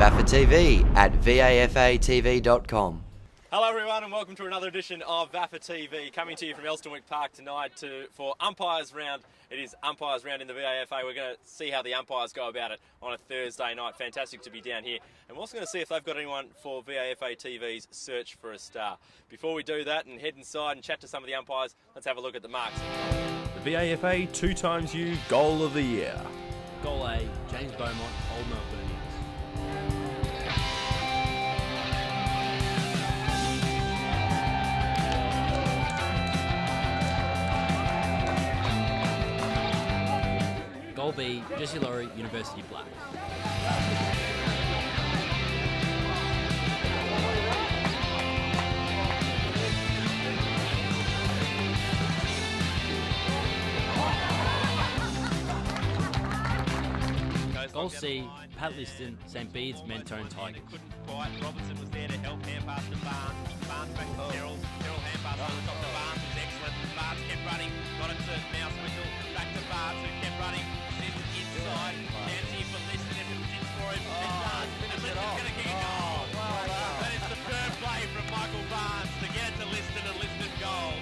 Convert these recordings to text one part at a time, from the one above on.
VAFA TV at vafatv.com. Hello everyone and welcome to another edition of VAFA TV, coming to you from Elstonwick Park tonight for Umpires Round. It is Umpires Round in the VAFA. We're going to see how the umpires go about it on a Thursday night. Fantastic to be down here. And we're also going to see if they've got anyone for VAFA TV's Search for a Star. Before we do that and head inside and chat to some of the umpires, let's have a look at the marks. The VAFA 2XU Goal of the Year. Goal A, James Beaumont, Old Melbourne. Goal B, Jesse Laurie, University Black. Goal C, Pat Liston, St. Bede's Mentone Tigers. Robinson was there to help hand pass to Barnes. Barnes back to Terrell. Terrell hand pass on the top to Barnes was excellent. Barnes kept running, got it to now Swindle. Back to Barnes who kept running. Sends it inside. Stands here for Liston if it sits for him. It's done. And Liston's going to kick a goal. That is superb play from Michael Barnes to get it to Liston and Liston goal.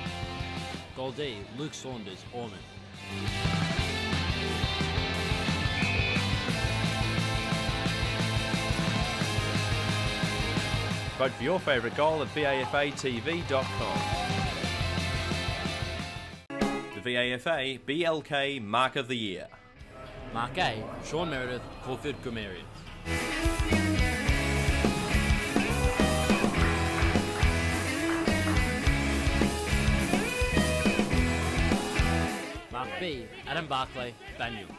Goal D, Luke Saunders, Ormond. Vote for your favourite goal at vafatv.com. The VAFA BLK Mark of the Year. Mark A, Sean Meredith, Caulfield Grammarians. Mark B, Adam Barclay, Banyule.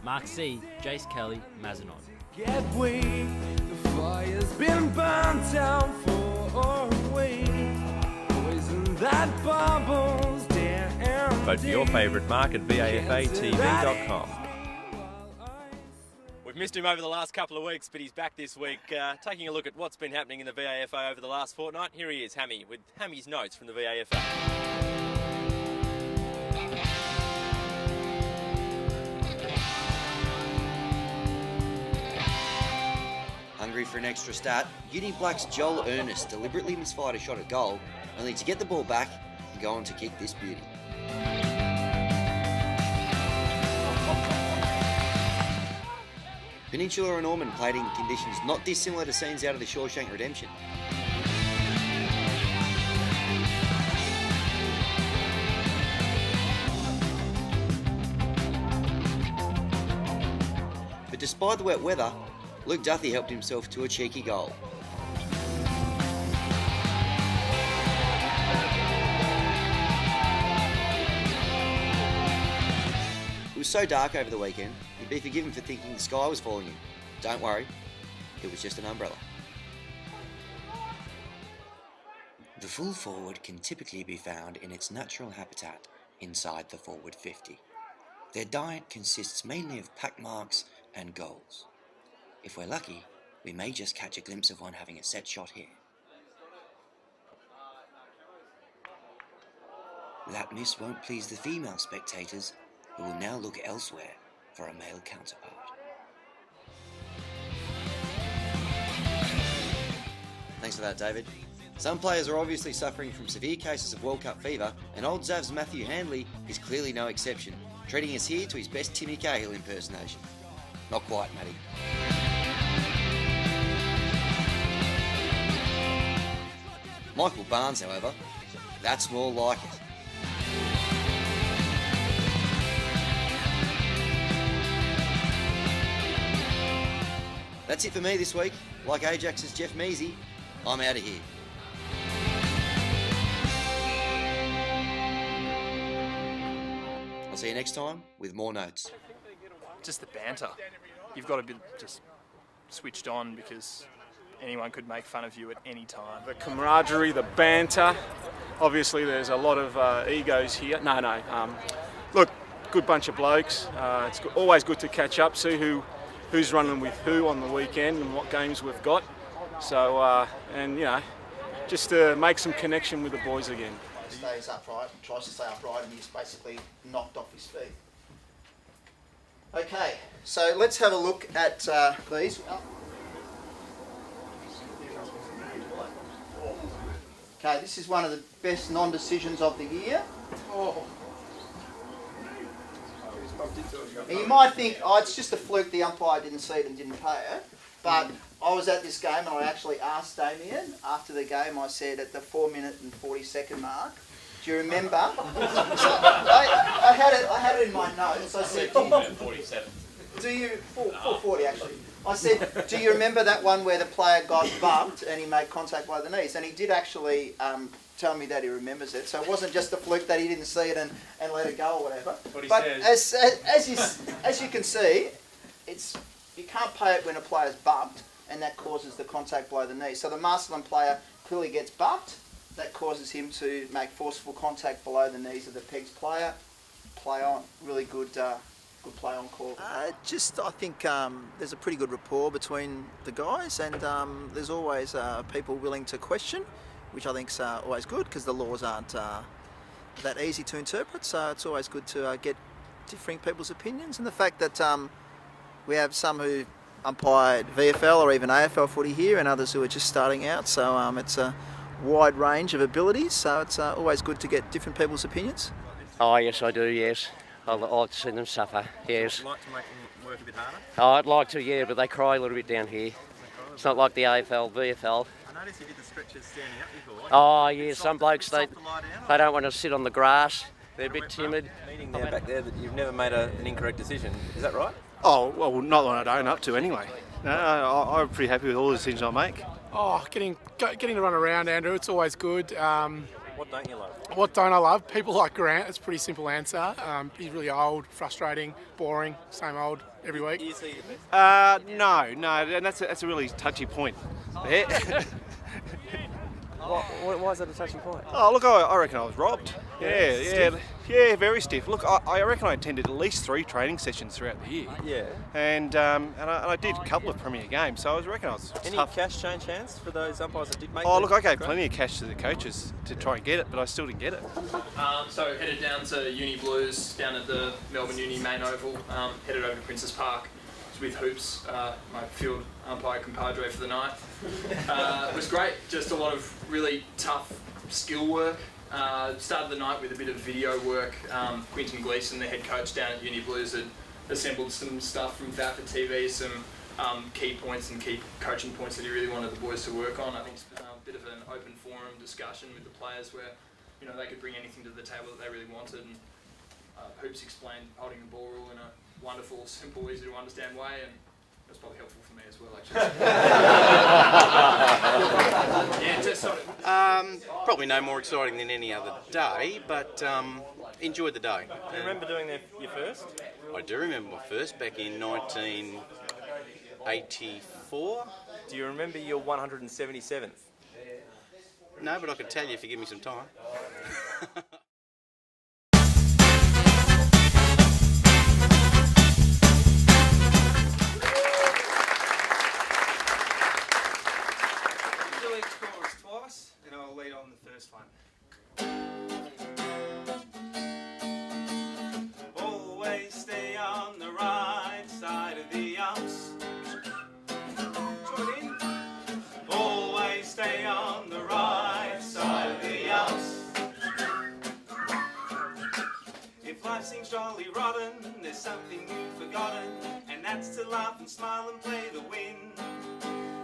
Mark C, Jace Kelly, Mazenod. Get way, the fire's been burned down for a week. Poison that bubbles down. Vote for your favourite mark at vafatv.com. We've missed him over the last couple of weeks, but he's back this week, taking a look at what's been happening in the VAFA over the last fortnight. Here he is, Hammy, with Hamishs Notes from the VAFA. Hungry for an extra stat? Uni Black's Joel Ernest deliberately misfired a shot at goal, only to get the ball back and go on to kick this beauty. Peninsula and Ormond played in conditions not dissimilar to scenes out of the Shawshank Redemption. But despite the wet weather, Luke Duthie helped himself to a cheeky goal. It was so dark over the weekend, he'd be forgiven for thinking the sky was falling in. Don't worry, it was just an umbrella. The full forward can typically be found in its natural habitat inside the forward 50. Their diet consists mainly of pack marks and goals. If we're lucky, we may just catch a glimpse of one having a set shot here. That miss won't please the female spectators, who will now look elsewhere for a male counterpart. Thanks for that, David. Some players are obviously suffering from severe cases of World Cup fever, and old Zav's Matthew Handley is clearly no exception, treating us here to his best Timmy Cahill impersonation. Not quite, Matty. Michael Barnes, however, that's more like it. That's it for me this week. Like Ajax's Jeff Measy, I'm out of here. I'll see you next time with more notes. Just the banter. You've got to be just switched on because anyone could make fun of you at any time. The camaraderie, the banter. Obviously, there's a lot of egos here. Look, good bunch of blokes. It's always good to catch up, see who's running with who on the weekend and what games we've got. So, just to make some connection with the boys again. Stays upright, tries to stay upright, and he's basically knocked off his feet. Okay, so let's have a look at these. Okay, this is one of the best non-decisions of the year. And you might think, oh, it's just a fluke, the umpire didn't see it and didn't pay it. But I was at this game and I actually asked Damien after the game, I said at the 4-minute and 40-second mark, do you remember? I had it in my notes. I said, 47. do you, 440 actually. I said, do you remember that one where the player got bumped and he made contact by the knees? And he did actually tell me that he remembers it. So it wasn't just a fluke that he didn't see it and let it go or whatever. But as you can see, you can't pay it when a player's bumped, and that causes the contact below the knee. So the Masterland player clearly gets bumped. That causes him to make forceful contact below the knees of the Pegs player. Play on. Really good play on call. I think there's a pretty good rapport between the guys, and there's always people willing to question, which I think's always good because the laws aren't that easy to interpret. So it's always good to get differing people's opinions, and the fact that we have some who umpired VFL or even AFL footy here, and others who are just starting out. So it's a wide range of abilities. So it's always good to get different people's opinions. Oh yes, I do. Yes. I like to see them suffer, yes. Would you like to make them work a bit harder? Oh, I'd like to, yeah, but they cry a little bit down here. It's not like the AFL, VFL. I noticed you did the stretches standing up before. Oh, yeah, some blokes, they don't want to sit on the grass. They're a bit timid. Meaning there back there that you've never made an incorrect decision. Is that right? Oh, well, not that I don't up to anyway. No, I'm pretty happy with all the decisions I make. Oh, getting to run around, Andrew, it's always good. What don't you love? What don't I love? People like Grant. It's a pretty simple answer. He's really old, frustrating, boring, same old every week. You see your best? No, and that's a really touchy point. Why is that a touching point? Oh, look, I reckon I was robbed. Yeah, very stiff. Look, I reckon I attended at least 3 training sessions throughout the year. Yeah. And I did a couple of Premier games, so I reckon I was Any tough. cash change hands for those umpires that did make Oh, look, I gave plenty of cash to the coaches to try and get it, but I still didn't get it. So headed down to Uni Blues, down at the Melbourne Uni main oval, headed over to Princes Park with Hoops, my field umpire compadre for the night. It was great, just a lot of really tough skill work. Started the night with a bit of video work. Quinton Gleeson, the head coach down at Uni Blues, had assembled some stuff from VAFA TV, some key points and key coaching points that he really wanted the boys to work on. I think it's a bit of an open forum discussion with the players where they could bring anything to the table that they really wanted. And Hoops explained holding the ball rule in a wonderful, simple, easy to understand way, and it was probably helpful for me as well, actually. Probably no more exciting than any other day, but enjoyed the day. Do you remember doing your first? I do remember my first back in 1984. Do you remember your 177th? No, but I could tell you if you give me some time. Twice, and I'll lead on the first one. Always stay on the right side of the umps. Join in. Always stay on the right side of the umps. If life seems jolly rotten, there's something you've forgotten, and that's to laugh and smile and play the win.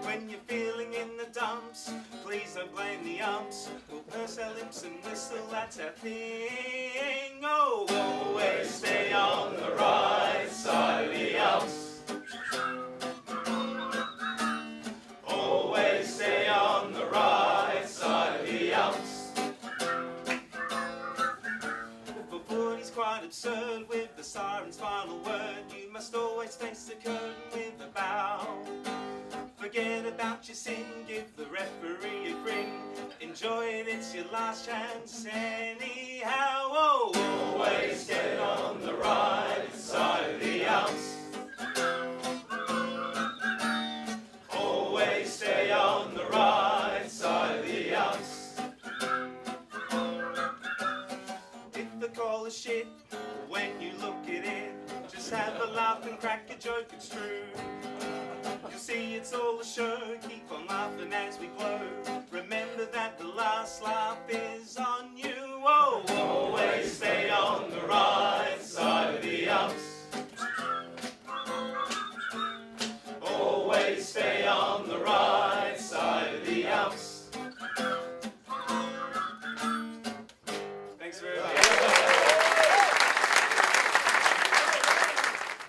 When you're feeling in the dumps, please don't blame the umps. We'll purse our lips and whistle, that's our thing. Oh, always stay on the right side of the umps. Always stay on the right side of the umps. The footy's quite absurd with the siren's final word. You must always face the curtain with a bow. Forget about your sin, give the referee a grin. Enjoy it, it's your last chance anyhow. Oh, always get on the right side of the umps. Always stay on the right side of the umps. a joke, it's true. You'll see it's all a show, keep on laughing as we glow. Remember that the last laugh is on you. Oh, always stay on the right side of the umps. Always stay on the right side of the umps. Thanks very much.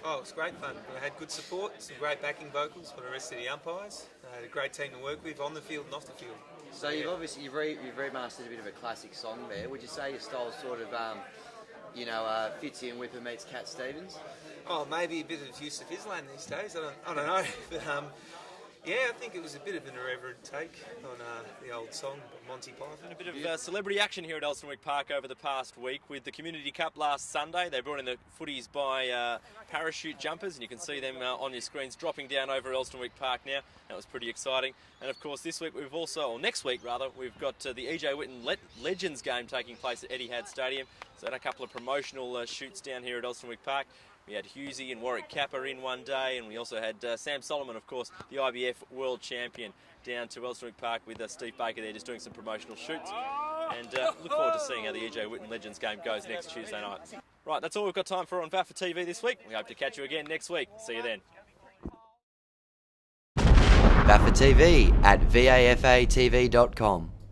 Oh, it was great fun. We had good support, some great backing vocals for the rest of the umpires. Had a great team to work with on the field and off the field. So you've obviously you've remastered a bit of a classic song there. Would you say your style sort of fits in with who meets Cat Stevens? Oh, maybe a bit of use of Islam these days. I don't know, but yeah, I think it was a bit of an irreverent take on the old song by Monty Python. A bit of celebrity action here at Elsternwick Park over the past week with the Community Cup last Sunday. They brought in the footies by parachute jumpers, and you can see them on your screens dropping down over Elsternwick Park now. That was pretty exciting. And of course, this week we've also, or next week rather, we've got the E.J. Whitten Legends game taking place at Etihad Stadium. So had a couple of promotional shoots down here at Elsternwick Park. We had Husey and Warwick Kappa in one day, and we also had Sam Solomon, of course, the IBF World Champion, down to Elsternwick Park with Steve Baker there just doing some promotional shoots. And look forward to seeing how the E.J. Whitten Legends game goes next Tuesday night. Right, that's all we've got time for on VAFA TV this week. We hope to catch you again next week. See you then. VAFA TV at vafatv.com.